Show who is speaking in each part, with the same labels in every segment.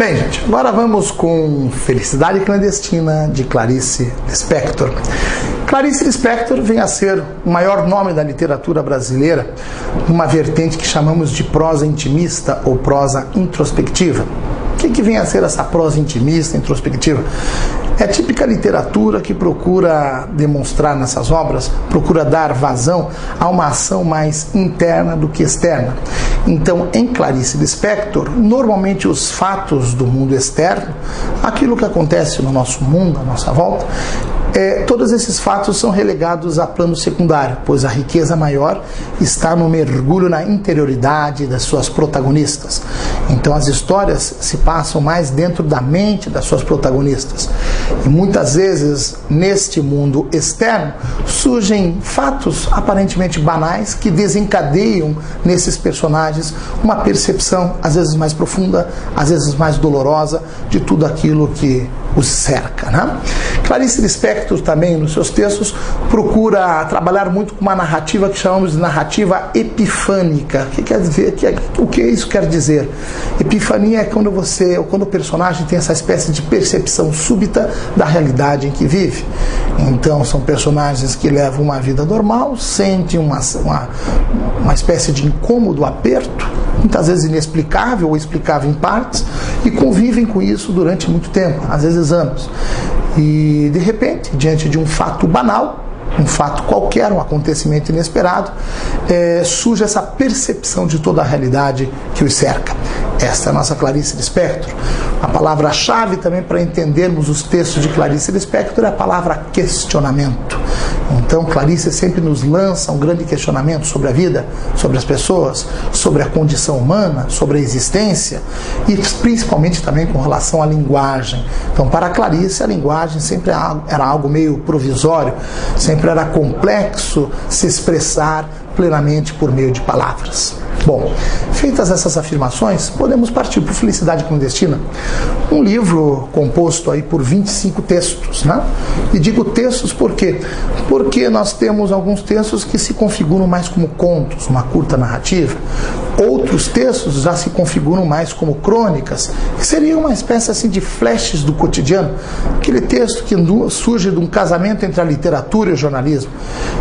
Speaker 1: Bem, gente, agora vamos com Felicidade Clandestina, de Clarice Lispector. Clarice Lispector vem a ser o maior nome da literatura brasileira, numa vertente que chamamos de prosa intimista ou prosa introspectiva. O que vem a ser essa prosa intimista, introspectiva? É a típica literatura que procura demonstrar nessas obras, procura dar vazão a uma ação mais interna do que externa. Então, em Clarice Lispector, normalmente os fatos do mundo externo, aquilo que acontece no nosso mundo, à nossa volta, todos esses fatos são relegados a plano secundário, pois a riqueza maior está no mergulho na interioridade das suas protagonistas. Então as histórias se passam mais dentro da mente das suas protagonistas. E muitas vezes, neste mundo externo, surgem fatos aparentemente banais que desencadeiam nesses personagens uma percepção, às vezes mais profunda, às vezes mais dolorosa, de tudo aquilo que os cerca, né? Clarice Lispector também, nos seus textos, procura trabalhar muito com uma narrativa que chamamos de narrativa epifânica. O que isso quer dizer? Epifania é quando o personagem tem essa espécie de percepção súbita da realidade em que vive. Então, são personagens que levam uma vida normal, sentem uma espécie de incômodo, aperto, muitas vezes inexplicável ou explicável em partes, e convivem com isso durante muito tempo, às vezes anos. E, de repente, diante de um fato banal, um fato qualquer, um acontecimento inesperado, surge essa percepção de toda a realidade que os cerca. Esta é a nossa Clarice Lispector. A palavra-chave também para entendermos os textos de Clarice Lispector é a palavra questionamento. Então, Clarice sempre nos lança um grande questionamento sobre a vida, sobre as pessoas, sobre a condição humana, sobre a existência e principalmente também com relação à linguagem. Então, para Clarice, a linguagem sempre era algo meio provisório, sempre era complexo se expressar plenamente por meio de palavras. Bom, feitas essas afirmações, podemos partir para Felicidade Clandestina, um livro composto aí por 25 textos, né? E digo textos por quê? Porque nós temos alguns textos que se configuram mais como contos, uma curta narrativa. Outros textos já se configuram mais como crônicas, que seria uma espécie assim de flashes do cotidiano, aquele texto que surge de um casamento entre a literatura e o jornalismo.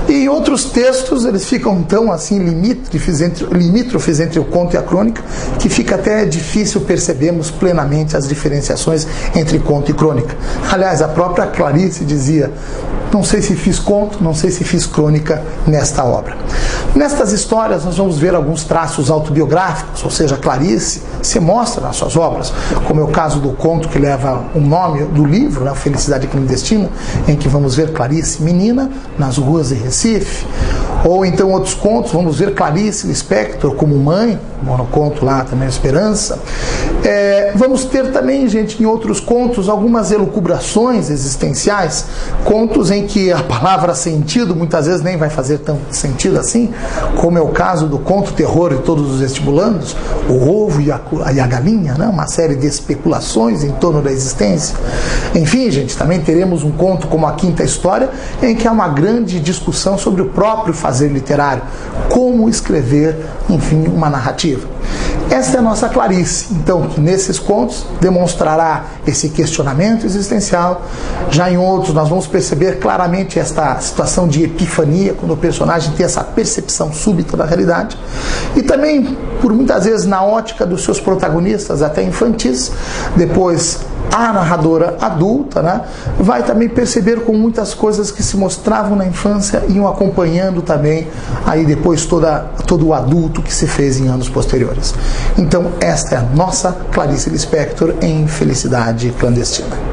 Speaker 1: E outros textos, eles ficam tão assim limítrofes entre o conto e a crônica, que fica até difícil percebermos plenamente as diferenciações entre conto e crônica. Aliás, a própria Clarice dizia: não sei se fiz conto, não sei se fiz crônica nesta obra. Nestas histórias nós vamos ver alguns traços autobiográficos, ou seja, Clarice se mostra nas suas obras, como é o caso do conto que leva o nome do livro, né, Felicidade Clandestina, em que vamos ver Clarice menina nas ruas de Recife. Ou então outros contos, vamos ver Clarice Lispector como mãe, no conto lá também Esperança. Vamos ter também, gente, em outros contos, algumas elucubrações existenciais, contos em que a palavra sentido muitas vezes nem vai fazer tanto sentido assim, como é o caso do conto terror de todos os vestibulandos, o ovo e a galinha, né? Uma série de especulações em torno da existência. Enfim, gente, também teremos um conto como A Quinta História, em que há uma grande discussão sobre o próprio fazer literário, como escrever, enfim, uma narrativa. Esta é a nossa Clarice, então, que nesses contos demonstrará esse questionamento existencial. Já em outros nós vamos perceber claramente esta situação de epifania, quando o personagem tem essa percepção súbita da realidade. E também, por muitas vezes, na ótica dos seus protagonistas, até infantis, depois a narradora adulta, né, vai também perceber com muitas coisas que se mostravam na infância e iam acompanhando também aí depois todo o adulto que se fez em anos posteriores. Então, esta é a nossa Clarice Lispector em Felicidade Clandestina.